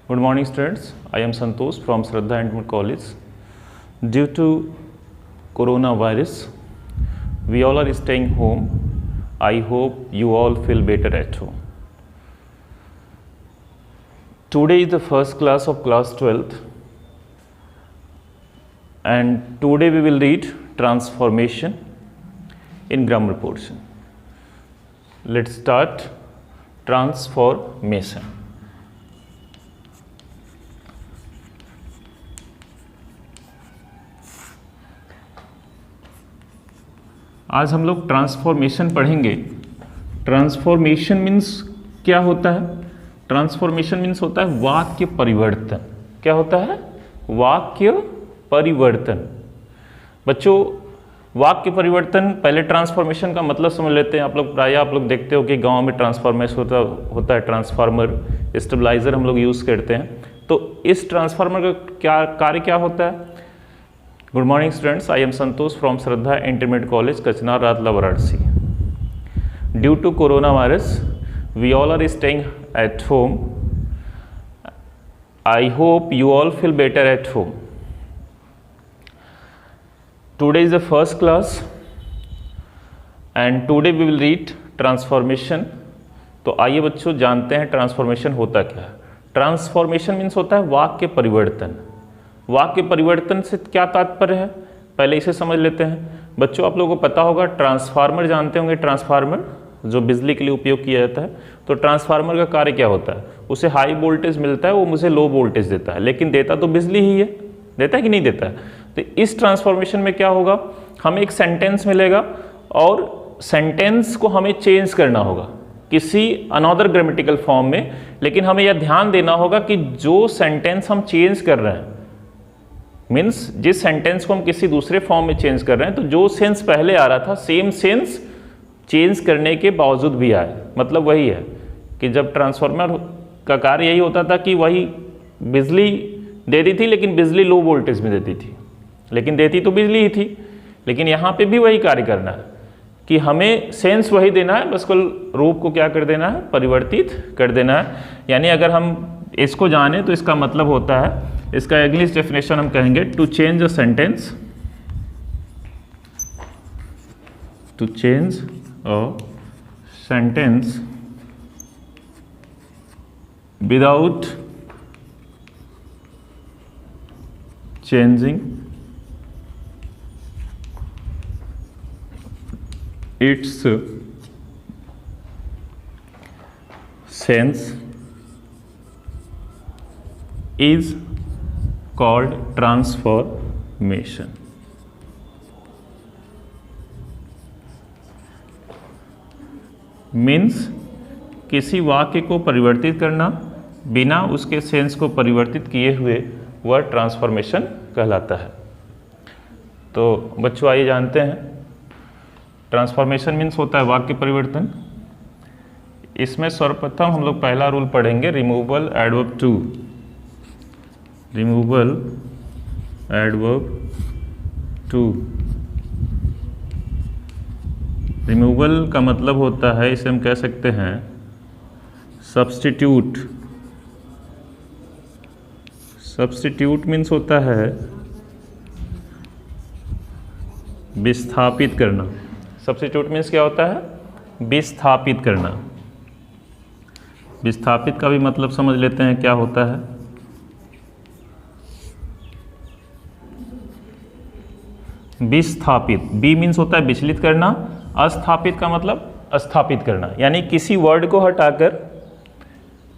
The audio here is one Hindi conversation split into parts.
Good morning, students. I am Santosh from Shraddha Intermediate College. Due to coronavirus, we all are staying home. I hope you all feel better at home. Today is the first class of class 12th, and today we will read transformation in grammar portion. Let's start transformation. आज हम लोग ट्रांसफॉर्मेशन पढ़ेंगे। ट्रांसफॉर्मेशन मीन्स क्या होता है? ट्रांसफॉर्मेशन मीन्स होता है वाक्य परिवर्तन। क्या होता है? वाक्य परिवर्तन। बच्चों, वाक्य परिवर्तन, पहले ट्रांसफॉर्मेशन का मतलब समझ लेते हैं। आप लोग प्रायः देखते हो कि गांव में ट्रांसफॉर्मेशन होता है, ट्रांसफार्मर, स्टेबलाइजर हम लोग यूज़ करते हैं। तो इस ट्रांसफार्मर का क्या कार्य क्या होता है? Good morning, students. I am Santosh from Shraddha Intermediate College, Kachnar, Ratla, Varanasi. Due to coronavirus, we all are staying at home. I hope you all feel better at home. Today is the first class, and today we will read transformation. तो आइए बच्चों जानते हैं ट्रांसफॉर्मेशन होता क्या है। ट्रांसफॉर्मेशन मीन्स होता है वाक्य परिवर्तन। वाक्य परिवर्तन से क्या तात्पर्य है, पहले इसे समझ लेते हैं। बच्चों, आप लोगों को पता होगा ट्रांसफार्मर जानते होंगे। ट्रांसफार्मर जो बिजली के लिए उपयोग किया जाता है। तो ट्रांसफार्मर का कार्य क्या होता है? उसे हाई वोल्टेज मिलता है, वो मुझे लो वोल्टेज देता है, लेकिन देता तो बिजली ही है। देता है कि नहीं देता है? तो इस ट्रांसफॉर्मेशन में क्या होगा, हमें एक सेंटेंस मिलेगा और सेंटेंस को हमें चेंज करना होगा किसी अनदर ग्रामेटिकल फॉर्म में। लेकिन हमें यह ध्यान देना होगा कि जो सेंटेंस हम चेंज कर रहे हैं, मीन्स जिस सेंटेंस को हम किसी दूसरे फॉर्म में चेंज कर रहे हैं, तो जो सेंस पहले आ रहा था सेम सेंस चेंज करने के बावजूद भी आए। मतलब वही है कि जब ट्रांसफार्मर का कार्य यही होता था कि वही बिजली देती थी, लेकिन बिजली लो वोल्टेज में देती थी, लेकिन देती तो बिजली ही थी। लेकिन यहाँ पे भी वही कार्य करना है कि हमें सेंस वही देना है, बस कुल रूप को क्या कर देना है, परिवर्तित कर देना है। यानी अगर हम इसको जाने तो इसका मतलब होता है, इसका इंग्लिश डेफिनेशन हम कहेंगे to change a sentence, to change a sentence without changing its sense is called transformation. मीन्स किसी वाक्य को परिवर्तित करना बिना उसके सेंस को परिवर्तित किए हुए वह ट्रांसफॉर्मेशन कहलाता है। तो बच्चों आइए जानते हैं, ट्रांसफॉर्मेशन मीन्स होता है वाक्य परिवर्तन। इसमें सर्वप्रथम हम लोग पहला रूल पढ़ेंगे, removal adverb too. Removal adverb too. Removal का मतलब होता है, इसे हम कह सकते हैं सब्स्टिट्यूट। सब्स्टिट्यूट मीन्स होता है विस्थापित करना। सब्स्टिट्यूट मीन्स क्या होता है? विस्थापित करना। विस्थापित का भी मतलब समझ लेते हैं क्या होता है। विस्थापित, बी मीन्स होता है विचलित करना, अस्थापित का मतलब स्थापित करना। यानी किसी वर्ड को हटाकर,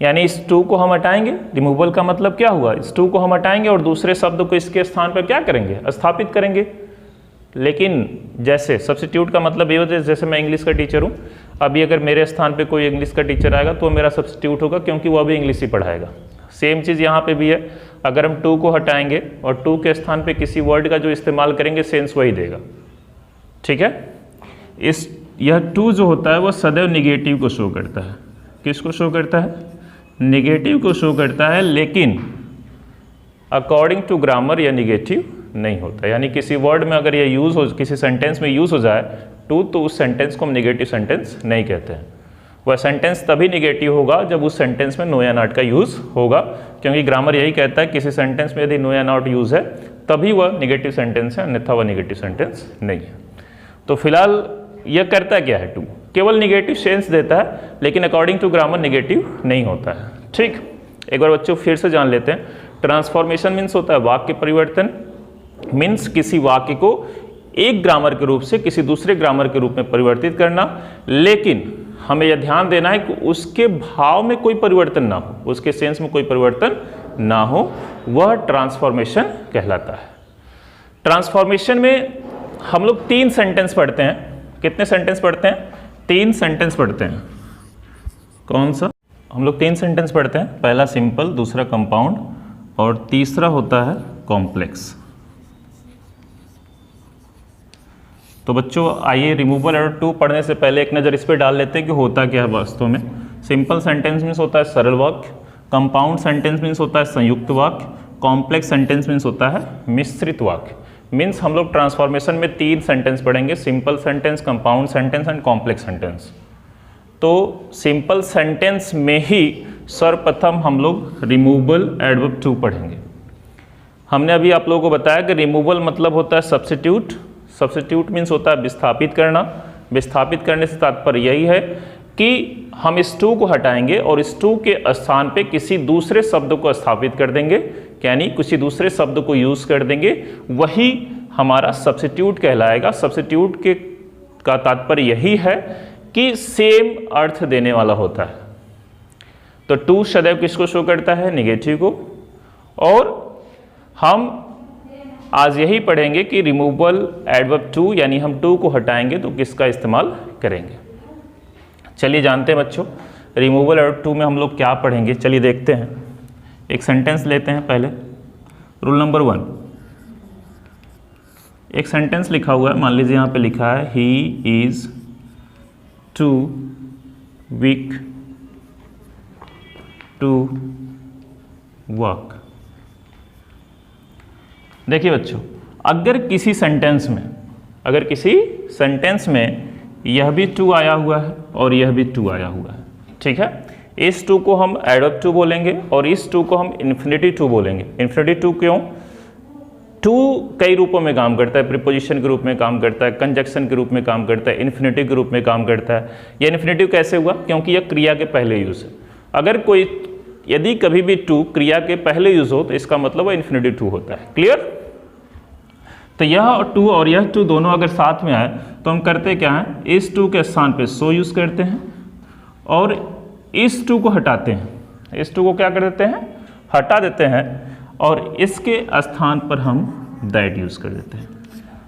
यानी इस टू को हम हटाएंगे। रिमूवल का मतलब क्या हुआ, इस टू को हम हटाएंगे और दूसरे शब्द को इसके स्थान पर क्या करेंगे, स्थापित करेंगे। लेकिन जैसे सब्स्टिट्यूट का मतलब ये होता है, जैसे मैं इंग्लिश का टीचर हूँ, अभी अगर मेरे स्थान पे कोई इंग्लिश का टीचर आएगा तो मेरा सब्स्टिट्यूट होगा, क्योंकि वो अभी इंग्लिश ही पढ़ाएगा। सेम चीज़ यहाँ पे भी है। अगर हम टू को हटाएंगे और टू के स्थान पे किसी वर्ड का जो इस्तेमाल करेंगे, सेंस वही देगा। ठीक है। यह टू जो होता है वह सदैव निगेटिव को शो करता है। किसको शो करता है? निगेटिव को शो करता है, लेकिन अकॉर्डिंग टू ग्रामर यह निगेटिव नहीं होता। यानी किसी वर्ड में अगर यह यूज़ हो, किसी सेंटेंस में यूज़ हो जाए टू, तो उस सेंटेंस को हम निगेटिव सेंटेंस नहीं कहते हैं। वह सेंटेंस तभी निगेटिव होगा जब उस सेंटेंस में नो या नॉट का यूज़ होगा, क्योंकि ग्रामर यही कहता है किसी सेंटेंस में यदि नो या नॉट यूज़ है तभी वह निगेटिव सेंटेंस है, अन्यथा वह निगेटिव सेंटेंस नहीं है। तो फिलहाल यह करता क्या है टू, केवल निगेटिव सेंस देता है, लेकिन अकॉर्डिंग टू ग्रामर निगेटिव नहीं होता है। ठीक, एक बार बच्चों फिर से जान लेते हैं। ट्रांसफॉर्मेशन मीन्स होता है वाक्य परिवर्तन, मीन्स किसी वाक्य को एक ग्रामर के रूप से किसी दूसरे ग्रामर के रूप में परिवर्तित करना, लेकिन हमें यह ध्यान देना है कि उसके भाव में कोई परिवर्तन ना हो, उसके सेंस में कोई परिवर्तन ना हो, वह ट्रांसफॉर्मेशन कहलाता है। ट्रांसफॉर्मेशन में हम लोग 3 सेंटेंस पढ़ते हैं। कितने सेंटेंस पढ़ते हैं? 3 सेंटेंस पढ़ते हैं। कौन सा? हम लोग 3 सेंटेंस पढ़ते हैं। पहला सिंपल, दूसरा कंपाउंड और तीसरा होता है कॉम्प्लेक्स। तो बच्चों आइए रिमूवल एरर 2 पढ़ने से पहले एक नज़र इस पर डाल लेते हैं कि होता क्या है वास्तव में। सिंपल सेंटेंस मीन्स होता है सरल वाक्य, कंपाउंड सेंटेंस मीन्स होता है संयुक्त वाक्य, कॉम्प्लेक्स सेंटेंस मीन्स होता है मिश्रित वाक्य। मीन्स हम लोग ट्रांसफॉर्मेशन में 3 सेंटेंस पढ़ेंगे, simple sentence, compound sentence and complex sentence. तो सिंपल सेंटेंस में ही सर्वप्रथम हम लोग रिमूवल एडवर्ब 2 पढ़ेंगे। हमने अभी आप लोगों को बताया कि रिमूवल मतलब होता है सब्स्टिट्यूट। सब्स्टिट्यूट मीन्स होता है विस्थापित करना। विस्थापित करने से तात्पर्य यही है कि हम इस टू को हटाएंगे और इस टू के स्थान पे किसी दूसरे शब्द को स्थापित कर देंगे, यानी किसी दूसरे शब्द को यूज कर देंगे, वही हमारा सब्स्टिट्यूट कहलाएगा। सब्स्टिट्यूट के का तात्पर्य यही है कि सेम अर्थ देने वाला होता है। तो टू सदैव किसको शो करता है? निगेटिव को। और हम आज यही पढ़ेंगे कि रिमूवल एडवर्ब 2, यानी हम टू को हटाएंगे तो किसका इस्तेमाल करेंगे। चलिए जानते हैं बच्चों रिमूवल एडवर्ब 2 में हम लोग क्या पढ़ेंगे। चलिए देखते हैं। एक सेंटेंस लेते हैं पहले। रूल नंबर 1, एक सेंटेंस लिखा हुआ है। मान लीजिए यहाँ पे लिखा है he is too weak to walk. देखिए बच्चों, अगर किसी सेंटेंस में यह भी टू आया हुआ है और यह भी टू आया हुआ है, ठीक है, इस टू को हम एडवर्ब 2 बोलेंगे और इस टू को हम इन्फिनिटी 2 बोलेंगे। इन्फिनिटी 2 क्यों? टू कई रूपों में काम करता है, प्रीपोजिशन के रूप में काम करता है, कंजक्शन के रूप में काम करता है, इन्फिनिटी के रूप में काम करता है। यह इन्फिनिटिव कैसे हुआ? क्योंकि यह क्रिया के पहले यूज है। अगर यदि कभी भी टू क्रिया के पहले यूज हो तो इसका मतलब वह इन्फिनिटी 2 होता है। क्लियर? तो यह टू और यह टू दोनों अगर साथ में आए तो हम करते क्या हैं? इस टू के स्थान पे सो यूज करते हैं और इस टू को हटाते हैं। इस टू को क्या कर देते हैं? हटा देते हैं और इसके स्थान पर हम दैट यूज कर देते हैं।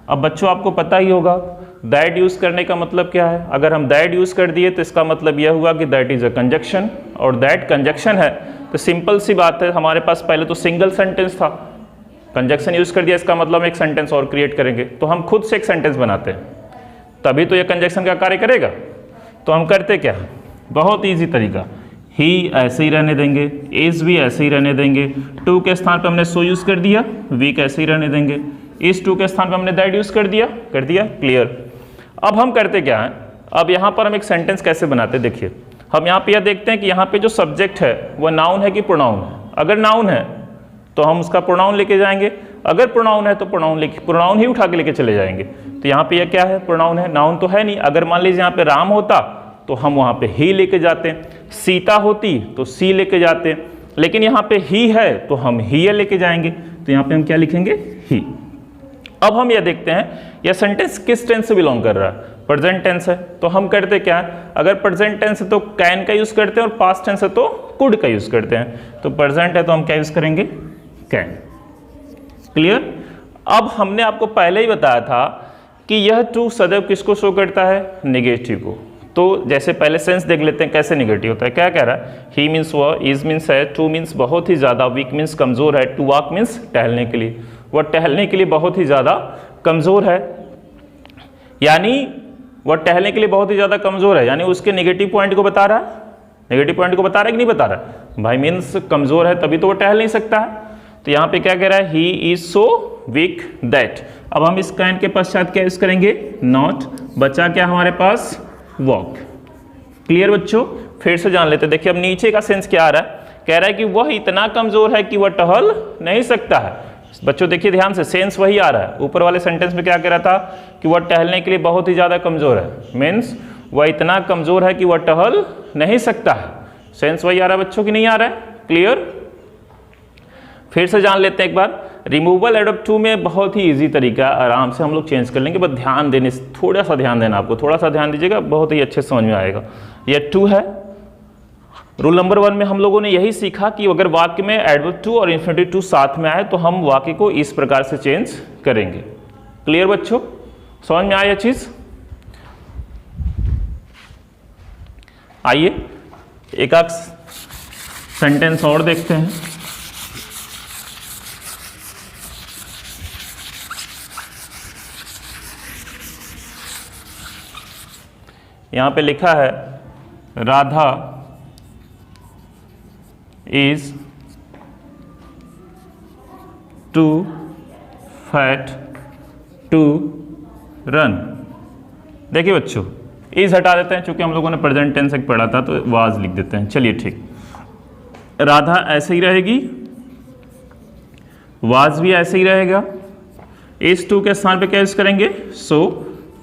अब बच्चों आपको पता ही होगा दैट यूज करने का मतलब क्या है। अगर हम दैट यूज कर दिए तो इसका मतलब यह हुआ कि दैट इज अ कंजक्शन, और दैट कंजक्शन है तो सिंपल सी बात है, हमारे पास पहले तो सिंगल सेंटेंस था, कंजक्शन यूज कर दिया, इसका मतलब एक सेंटेंस और क्रिएट करेंगे। तो हम खुद से एक सेंटेंस बनाते हैं, तभी तो यह कंजक्शन का कार्य करेगा। तो हम करते क्या है? बहुत ईजी तरीका, ही ऐसे ही रहने देंगे, इज भी ऐसे ही रहने देंगे, टू के स्थान पर हमने सो यूज कर दिया, वीक ऐसे ही रहने देंगे, इस टू के स्थान पर हमने दैट यूज कर दिया। क्लियर? अब हम करते क्या है? अब यहाँ पर हम एक सेंटेंस कैसे बनाते हैं, देखिए हम यहाँ पे यह देखते हैं कि यहाँ पे जो सब्जेक्ट है वह नाउन है कि प्रोनाउन है। अगर नाउन है तो हम उसका प्रोनाउन लेके जाएंगे, अगर प्रोनाउन है तो प्रोनाउन ही उठा के लेके चले जाएंगे। तो यहाँ पे यह क्या है? प्रोनाउन है, नाउन तो है नहीं। अगर मान लीजिए यहाँ पे राम होता तो हम वहाँ पे ही लेके जाते, सीता होती तो सी लेके जाते, लेकिन यहाँ पे ही है तो हम ही लेके जाएंगे। तो यहाँ पे हम क्या लिखेंगे? ही। अब हम यह देखते हैं यह सेंटेंस किस टेंस से बिलोंग कर रहा है? प्रेजेंट टेंस है। तो हम करते क्या है? अगर प्रेजेंट टेंस है तो कैन का यूज करते हैं और पास्ट टेंस है तो कुड का यूज करते हैं। तो प्रेजेंट है तो हम क्या यूज करेंगे? कैन। क्लियर? अब हमने आपको पहले ही बताया था कि यह टू सदैव किसको शो करता है? नेगेटिव को। तो जैसे पहले सेंस देख लेते हैं कैसे नेगेटिव होता है। क्या कह रहा है? ही मीन्स वह, इज मीन्स है, टू मीन्स बहुत ही ज़्यादा, वीक मीन्स कमज़ोर है, टू वॉक मीन्स टहलने के लिए, वह टहलने के लिए बहुत ही ज़्यादा कमज़ोर है, यानी वह टहलने के लिए बहुत ही ज़्यादा कमज़ोर है, यानी उसके नेगेटिव पॉइंट को बता रहा है। नेगेटिव पॉइंट को बता रहा है कि नहीं बता रहा है? भाई मीन्स कमज़ोर है तभी तो वह टहल नहीं सकता है। तो यहाँ पे क्या कह रहा है? He is so weak that. अब हम इस कैन के पश्चात क्या यूज करेंगे? नॉट। बचा क्या हमारे पास? वॉक। क्लियर बच्चों? फिर से जान लेते हैं। देखिए अब नीचे का सेंस क्या आ रहा है, कह रहा है कि वह इतना कमजोर है कि वह टहल नहीं सकता है। बच्चों देखिए ध्यान से, सेंस वही आ रहा है। ऊपर वाले सेंटेंस में क्या कह रहा था कि वह टहलने के लिए बहुत ही ज्यादा कमजोर है, मीन्स वह इतना कमजोर है कि वह टहल नहीं सकता है। सेंस वही आ रहा है बच्चों की नहीं आ रहा है? क्लियर? फिर से जान लेते हैं एक बार। रिमूवल एडवर्ब टू में बहुत ही इजी तरीका, आराम से हम लोग चेंज कर लेंगे, बस ध्यान देने, थोड़ा सा ध्यान देना, आपको थोड़ा सा ध्यान दीजिएगा, बहुत ही अच्छे समझ में आएगा। यह टू है। रूल नंबर 1 में हम लोगों ने यही सीखा कि अगर वाक्य में एडवर्ब टू और इन्फिनेटिव टू साथ में आए तो हम वाक्य को इस प्रकार से चेंज करेंगे। क्लियर बच्चों? समझ में आया चीज? आइए एक आध सेंटेंस और देखते हैं। यहां पे लिखा है Radha is too fat to run. देखिए बच्चों, इज हटा देते हैं, चूंकि हम लोगों ने प्रेजेंट टेंस एक पढ़ा था तो वाज लिख देते हैं। चलिए ठीक, राधा ऐसे ही रहेगी, वाज भी ऐसे ही रहेगा, इज टू के स्थान पे क्या यूज करेंगे? सो।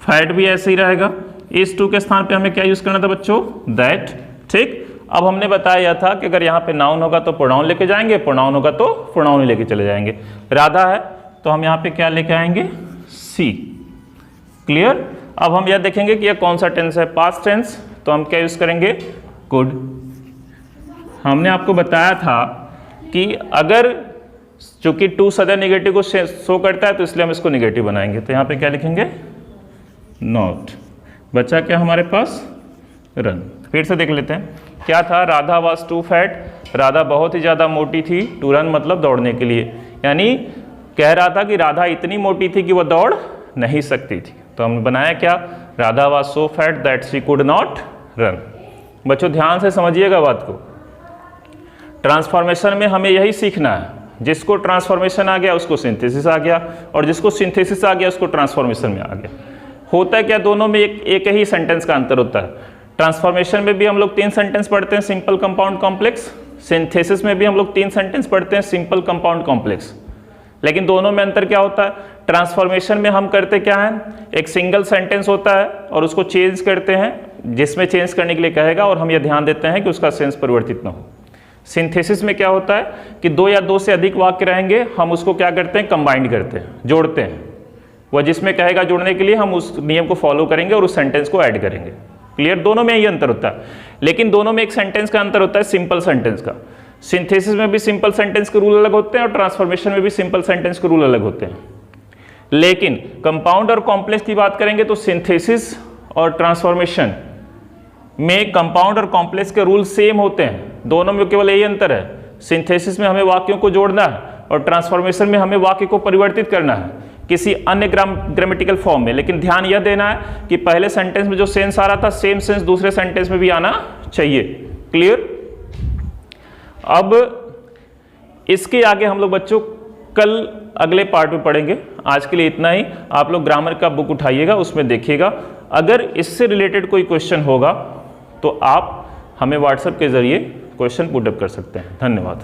फैट भी ऐसे ही रहेगा, इज टू के स्थान पे हमें क्या यूज करना था बच्चों? दैट। ठीक, अब हमने बताया था कि अगर यहाँ पे नाउन होगा तो प्रोनाउन लेके जाएंगे, प्रोनाउन होगा तो प्रोनाउन ही लेके चले जाएंगे। राधा है तो हम यहाँ पे क्या लेके आएंगे? सी। क्लियर? अब हम यह देखेंगे कि यह कौन सा टेंस है, पास्ट टेंस, तो हम क्या यूज करेंगे? कुड। हमने आपको बताया था कि अगर चूंकि टू सदर निगेटिव को शो करता है तो इसलिए हम इसको निगेटिव बनाएंगे, तो यहाँ पे क्या लिखेंगे? नॉट। बचा क्या हमारे पास? रन। फिर से देख लेते हैं क्या था। Radha was too fat, Radha बहुत ही ज्यादा मोटी थी, टू रन मतलब दौड़ने के लिए, यानी कह रहा था कि राधा इतनी मोटी थी कि वह दौड़ नहीं सकती थी। तो हमने बनाया क्या? Radha was so fat that she could not run. बच्चों ध्यान से समझिएगा बात को, ट्रांसफॉर्मेशन में हमें यही सीखना है, जिसको ट्रांसफॉर्मेशन आ गया उसको सिंथेसिस आ गया, और जिसको सिंथेसिस आ गया उसको ट्रांसफॉर्मेशन में आ गया। होता है क्या, दोनों में एक ही सेंटेंस का अंतर होता है। ट्रांसफॉर्मेशन में भी हम लोग 3 सेंटेंस पढ़ते हैं, सिंपल, कंपाउंड, कॉम्प्लेक्स। सिंथेसिस में भी हम लोग 3 सेंटेंस पढ़ते हैं, सिंपल, कंपाउंड, कॉम्प्लेक्स। लेकिन दोनों में अंतर क्या होता है? ट्रांसफॉर्मेशन में हम करते क्या है, एक सिंगल सेंटेंस होता है और उसको चेंज करते हैं, जिसमें चेंज करने के लिए कहेगा, और हम ये ध्यान देते हैं कि उसका सेंस परिवर्तित ना हो। सिंथेसिस में क्या होता है कि 2 या 2 से अधिक वाक्य रहेंगे, हम उसको क्या करते हैं? कंबाइंड करते हैं, जोड़ते हैं। वह जिसमें कहेगा जुड़ने के लिए हम उस नियम को फॉलो करेंगे और उस सेंटेंस को ऐड करेंगे। क्लियर? दोनों में यही अंतर होता है, लेकिन दोनों में एक सेंटेंस का अंतर होता है, सिंपल सेंटेंस का। सिंथेसिस में भी सिंपल सेंटेंस के रूल अलग होते हैं और ट्रांसफॉर्मेशन में भी सिंपल सेंटेंस के रूल अलग होते हैं। लेकिन कंपाउंड और कॉम्प्लेक्स की बात करेंगे तो सिंथेसिस और ट्रांसफॉर्मेशन में कंपाउंड और कॉम्प्लेक्स के रूल सेम होते हैं, दोनों में केवल यही अंतर है। सिंथेसिस में हमें वाक्यों को जोड़ना है और ट्रांसफॉर्मेशन में हमें वाक्य को परिवर्तित करना है किसी अन्य ग्रामेटिकल फॉर्म में। लेकिन ध्यान यह देना है कि पहले सेंटेंस में जो सेंस आ रहा था, सेम सेंस दूसरे सेंटेंस में भी आना चाहिए। क्लियर? अब इसके आगे हम लोग बच्चों कल अगले पार्ट में पढ़ेंगे। आज के लिए इतना ही। आप लोग ग्रामर का बुक उठाइएगा, उसमें देखिएगा। अगर इससे रिलेटेड कोई क्वेश्चन होगा तो आप हमें व्हाट्सएप के जरिए क्वेश्चन पुट अप कर सकते हैं। धन्यवाद।